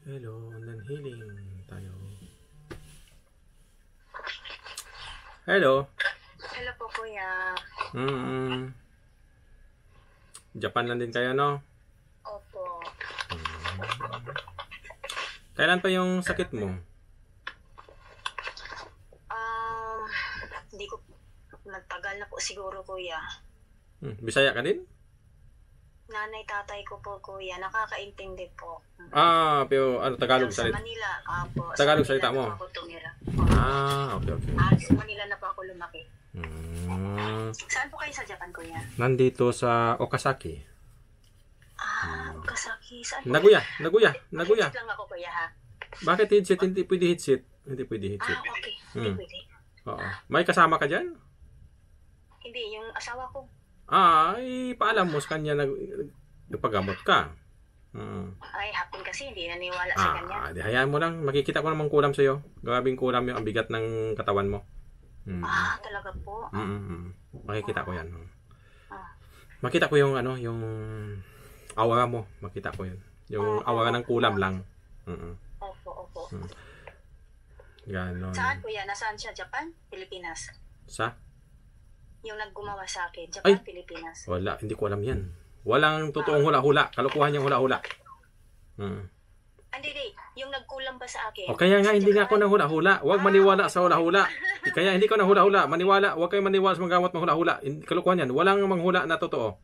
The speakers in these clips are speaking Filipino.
Hello, nanhiling tayo. Hello. Hello po, kuya. Japan lang din kayo, no? Opo. Kailan pa yung sakit mo? Hindi ko, nagtagal na po siguro, kuya. Bisaya ka din? Nanay, tatay ko po, kuya. Nakakaintindi po. Pero ano, Tagalog Sa salita? Manila, po. Tagalog sa Manila salita mo? na po ako tumira. Okay. Sa Manila na po ako lumaki. Saan po kayo sa Japan, kuya? Nandito sa Okazaki. Okazaki. Saan po? Nagoya. Headset lang ako, kuya, ha? Bakit headset? Hindi pwede headset. Hindi pwede headset. Okay. Hindi pwede. Oo. May kasama ka dyan? Hindi, yung asawa ko. Paalam mo sa kanya nagpagamot ka. Ay, hapon kasi hindi naniwala sa kanya. Di hayaan mo lang. Makikita ko namang kulam sa'yo. Grabing kulam yung bigat ng katawan mo. Talaga po? Makikita ko yan. Makita ko yung yung aura mo. Makita ko yun. Yung aura ng kulam lang. Opo. Ganon. Saan kuya? Nasaan siya? Japan? Pilipinas? Sa? Yung naggumawa sa akin. Japan, Pilipinas? Wala. Hindi ko alam yan. Walang totoong hula-hula. Kalukuhan yung hula-hula. Hindi. Yung nagkulam ba sa akin? O kaya nga hindi nga ako na hula-hula. Huwag maniwala sa hula-hula. Kaya hindi ko na hula-hula. Maniwala. Huwag kayo maniwala sa mga gamot mga hula-hula. Kalukuhan yan. Walang manghula na totoo.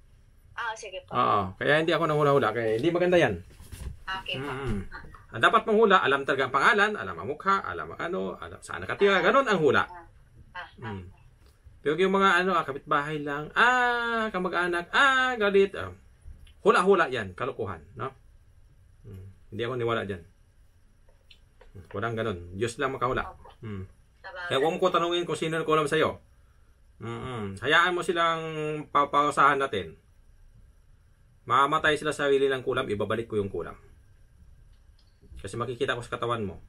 Sige po. Kaya hindi ako na hula-hula. Kaya hindi maganda yan. Okay po. Ang dapat mong hula, alam talaga ang pangalan, alam ang mukha, alam ang alam saan nakatira. Ganon ang hula. Pero yung mga kapitbahay lang, kamag-anak, galit. Hula-hula yan, kalukuhan, no? Hindi ako niwala dyan. Walang ganon. Diyos lang makahula. Kaya huwag mo ko tanungin kung sino nagkulam sa'yo. Hayaan mo silang papasahan natin. Mamatay sila sa sarili ng kulam, ibabalik ko yung kulam. Kasi makikita ko sa katawan mo.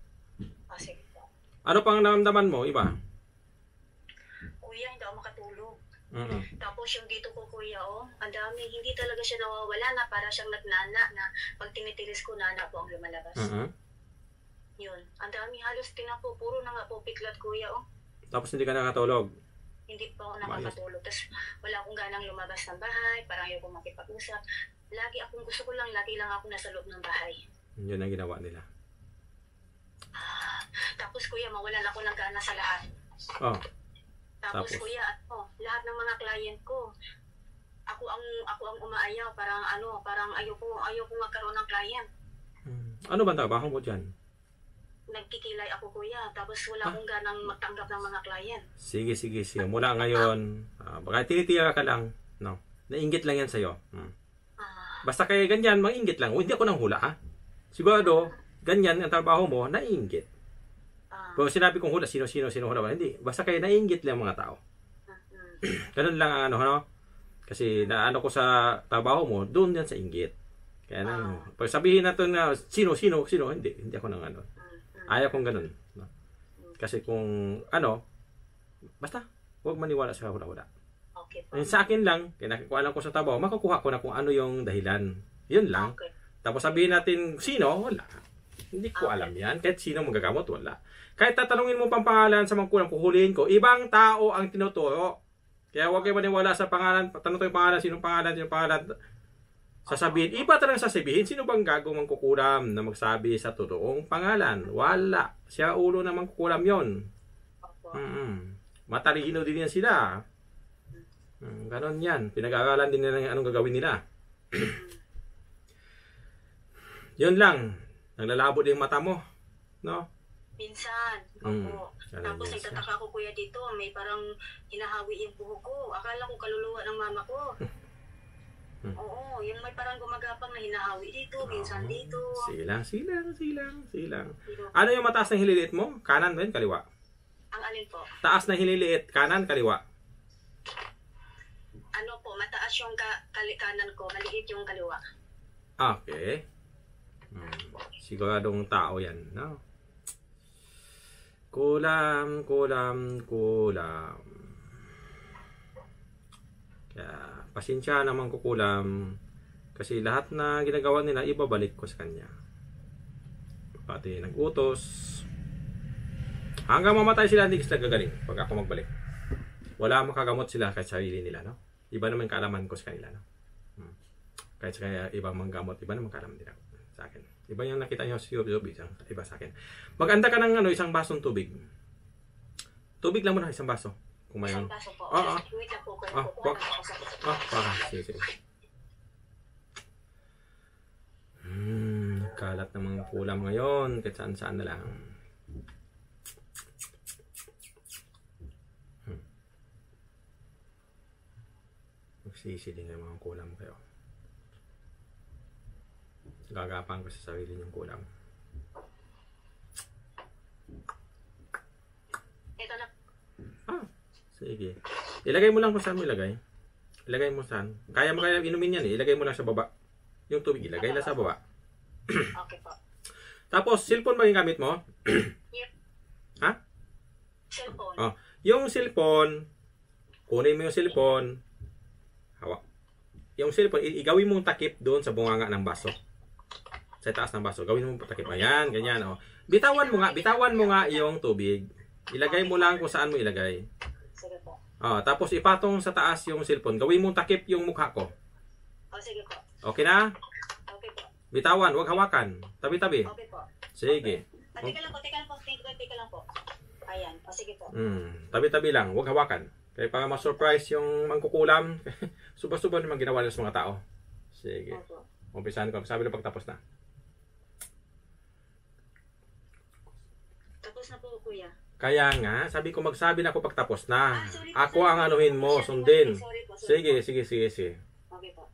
Sige po. Ano pang naramdaman mo, iba? Kuya, hindi ako makatulog. Tapos yung dito ko, kuya, ang dami. Hindi talaga siya nawawala na para siyang nagnana na pag tinitilis ko, nana po ang lumalabas. Yun. Ang dami halos tinapo. Puro na nga po piklat, kuya, Tapos hindi ka nakatulog? Hindi pa ako nakakatulog. Tapos wala akong ganang lumabas ng bahay. Parang ayaw kong makipag-usap. Gusto ko lang, lagi lang ako nasa loob ng bahay. Yun ang ginawa nila. Tapos kuya, mawalan ako ng gana sa lahat. Tapos kuya, lahat ng mga client ko, ako ang umaayaw, parang ayoko magkaroon ng client. Ano ba trabaho mo diyan? Nagkikilay ako, kuya, tapos wala akong ganang magtanggap ng mga client. Sige. Mula ngayon, baka tinitira ka lang, no? Nainggit lang yan sa'yo. Basta kaya ganyan, manginggit lang. Hindi ako nang hula, ha? Siguro, ganyan ang trabaho mo, naiinggit. Pero sinabi kong hula, sino hula ba? Hindi. Basta kayo naiinggit lang mga tao. Ganun lang ang kasi naano ko sa trabaho mo, doon yan sa inggit. Kaya pag sabihin natin na sino, hindi ako nang ayaw kong ganun. No? Kasi kung basta, huwag maniwala sa hula-hula. Okay. Sa akin lang, kaya nakikuha ko sa trabaho, makukuha ko na kung ano yung dahilan. Yun lang. Okay. Tapos sabihin natin, sino? Wala. Hindi ko alam yan. Kahit sino magagamot, wala. Kahit tatanungin mo pang pangalan sa mga kulang, kuhulihin ko, ibang tao ang tinuturo. Kaya huwag kayo maniwala sa pangalan. Tanong tayo yung pangalan, sinong pangalan. Sasabihin, iba talagang sasabihin, sino bang gagawang mangkukulam na magsabi sa totoong pangalan? Wala. Siya ulo na mangkukulam yon. Matalino din yan sila. Ganon yan. Pinag-aaralan din nila anong gagawin nila. Yun lang. Naglalabo din yung mata mo. No? Minsan. Opo. Tapos nagtataka ko, kuya, dito. May parang hinahawi yung buhok ko. Akala ko kaluluwa ng mama ko. Oo. Yung may parang gumagapang na hinahawi dito. Minsan dito. Silang. Ano yung mataas na hililiit mo? Kanan ba yun? Kaliwa? Ang alin po? Taas na hililiit. Kanan, kaliwa? Mataas yung kanan ko. Maliit yung kaliwa. Okay. Siguradong tao yan, no? Kulam. Kaya, pasensya naman ko, kulam. Kasi lahat na ginagawa nila, ibabalik ko sa kanya. pati nag-utos. Hanggang mamatay sila, hindi sila gagaling pag ako magbalik. Wala makagamot sila kahit sarili nila, no? Iba naman kaalaman ko sa kanila, no? Kahit sa ibang manggamot, iba naman kaalaman nila sa akin. Iba yung nakita nyo sa YouTube, iba sa akin. Mag-anda ka ng isang basong tubig. Tubig lang muna, isang baso. Kung may... Isang baso po. Wait lang po. Sige. Kalat ng mga kulam ngayon, kahit saan-saan na lang. Magsisiling ng mga kulam kayo. Gagapang ko sa sarili niyong kulam. Ito na. Sige. Ilagay mo lang kung saan mo ilagay. Ilagay mo saan. Kaya mo kaya inumin yan eh. Ilagay mo lang sa baba. Yung tubig ilagay lang sa baba. Okay po. Tapos, cellphone ba yung gamit mo? Yep. Ha? Cellphone. Yung cellphone, kunin mo yung cellphone. Hawak. Yung cellphone, igawin mong takip doon sa bunganga ng baso. Sa taas ng baso. Gawin mo takip. Ayan, ganyan. Bitawan mo nga yung tubig. Ilagay mo lang kung saan mo ilagay. Sige po. Tapos ipatong sa taas yung cellphone. Gawin mong takip yung mukha ko. Sige po. Okay na? Okay po. Bitawan, huwag hawakan. Tabi-tabi. Okay po. Sige. Okay. Teka lang po. Ayan. Sige po. Tabi-tabi lang, huwag hawakan. Kaya para ma-surprise yung mangkukulam, suba-suba naman ginawa nila sa mga tao. Sige. Umpisahan ko. Sabi na pagtapos na. Tapos na po, kuya. Kaya nga, sabi ko magsabi na ako pagtapos na. Sorry, Ako ang anuhin mo, sundin. Sorry po. Sige. Okay po.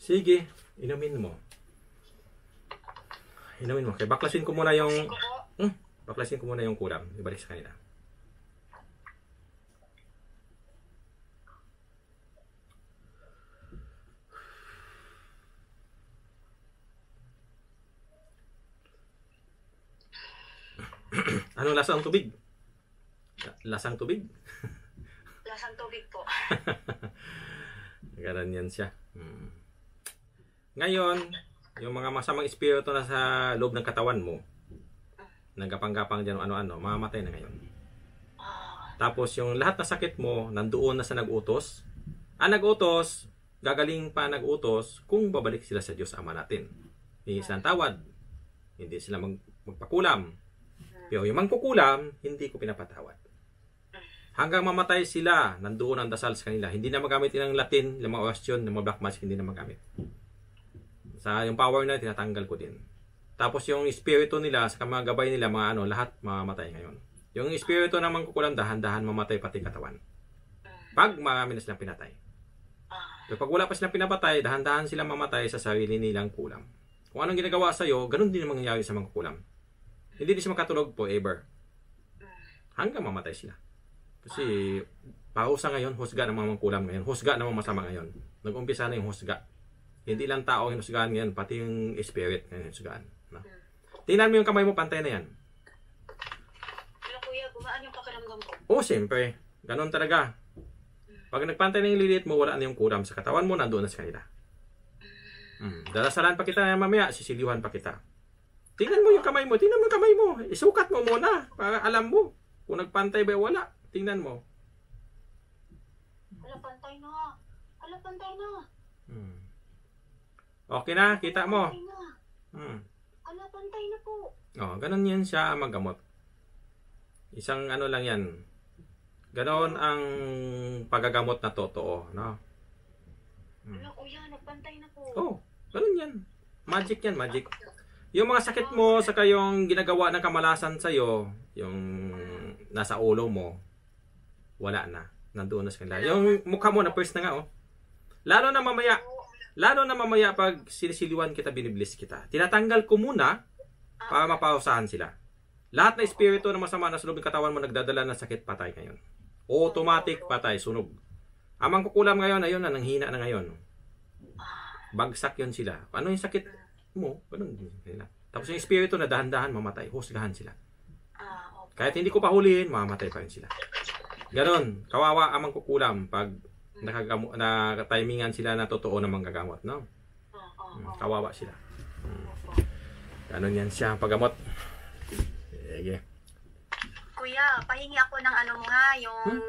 Sige, inumin mo. Inumin mo. Kaya baklasin ko muna yung... baklasin ko muna yung kulam. Ibalik sa kanila. Anong lasa ang tubig? Lasang tubig? Lasang tubig po. Ganun yan siya. Ngayon, yung mga masamang espiritu na sa loob ng katawan mo, nagapang-gapang dyan ano-ano, mamamatay na ngayon. Tapos yung lahat na sakit mo, nandoon na sa nag-utos. Ang nag-utos, gagaling pa nag-utos kung babalik sila sa Diyos Ama natin. Hindi sila tawad. Hindi sila magpakulam. Pero yung mangkukulam, hindi ko pinapatawad. Hanggang mamatay sila, nandoon ang dasal sa kanila. Hindi na magamit ng Latin, ng mga orasyon, ng mga black magic, hindi na magamit. Sa yung power na, tinatanggal ko din. Tapos yung espiritu nila, sa mga gabay nila, mga ano, lahat mamamatay ngayon. Yung espiritu na mangkukulam, dahan-dahan mamatay pati katawan. Pag marami na silang pinatay. So, pag wala pa silang pinapatay, dahan-dahan silang mamatay sa sarili nilang kulam. Kung anong ginagawa sa'yo, ganun din ang mangyayari sa mangkukulam. Hindi din siya makatulog forever. Hanggang mamatay sila. Kasi, pausa ngayon, husga ng mga mangkulam ngayon. Husga ng mga masama ngayon. Nag-umpisa na yung husga. Hindi lang tao ang husgaan ngayon, pati yung spirit ngayon husgaan. No? Tingnan mo yung kamay mo, pantay na yan. Pero kuya, gumaan yung pakiramdam ko. Oo, siyempre. Ganon talaga. Pag nagpantay na yung lilit mo, wala na yung kulam sa katawan mo, nandoon na sa kanila. Dalasalan pa kita mamaya, sisiliwan pa kita. Tingnan mo yung kamay mo, tingnan mo yung kamay mo. Isukat mo muna, para alam mo. Kung nagpantay ba wala, tingnan mo. Wala, pantay na. Wala, pantay na. Okay na, kita mo. Wala, pantay na po. Oh, ganun yan siya maggamot. Isang ano lang yan. Ganon ang pagagamot na totoo, no? Wala, kuya, nagpantay na po. Oh, ganun yan. Magic yan, magic. Yung mga sakit mo, saka yung ginagawa ng kamalasan sa'yo, yung nasa ulo mo, wala na. Nandoon na sa kanila. Yung mukha mo na first na nga, oh. Lalo na mamaya pag sinisiliwan kita, biniblis kita. Tinatanggal ko muna para mapausahan sila. Lahat na espiritu na masama na sa loob ng katawan mo nagdadala ng sakit, patay ngayon. Automatic patay, sunog. Amang kukulam ngayon, ayun na, nanghina na ngayon. Bagsak yun sila. Ano yung sakit mo? Ganun din nila. Tapos yung espiritu na dahan-dahan mamatay, husgahan sila. Kahit hindi ko pahulihin, mamamatay pa rin sila. Ganon, kawawa amang kukulam pag nakatimingan sila na totoo na manggagamot, no? Kawawa sila. Ganon yan siya, paggamot. Sige. Kuya, pahingi ako ng ano mo nga, yung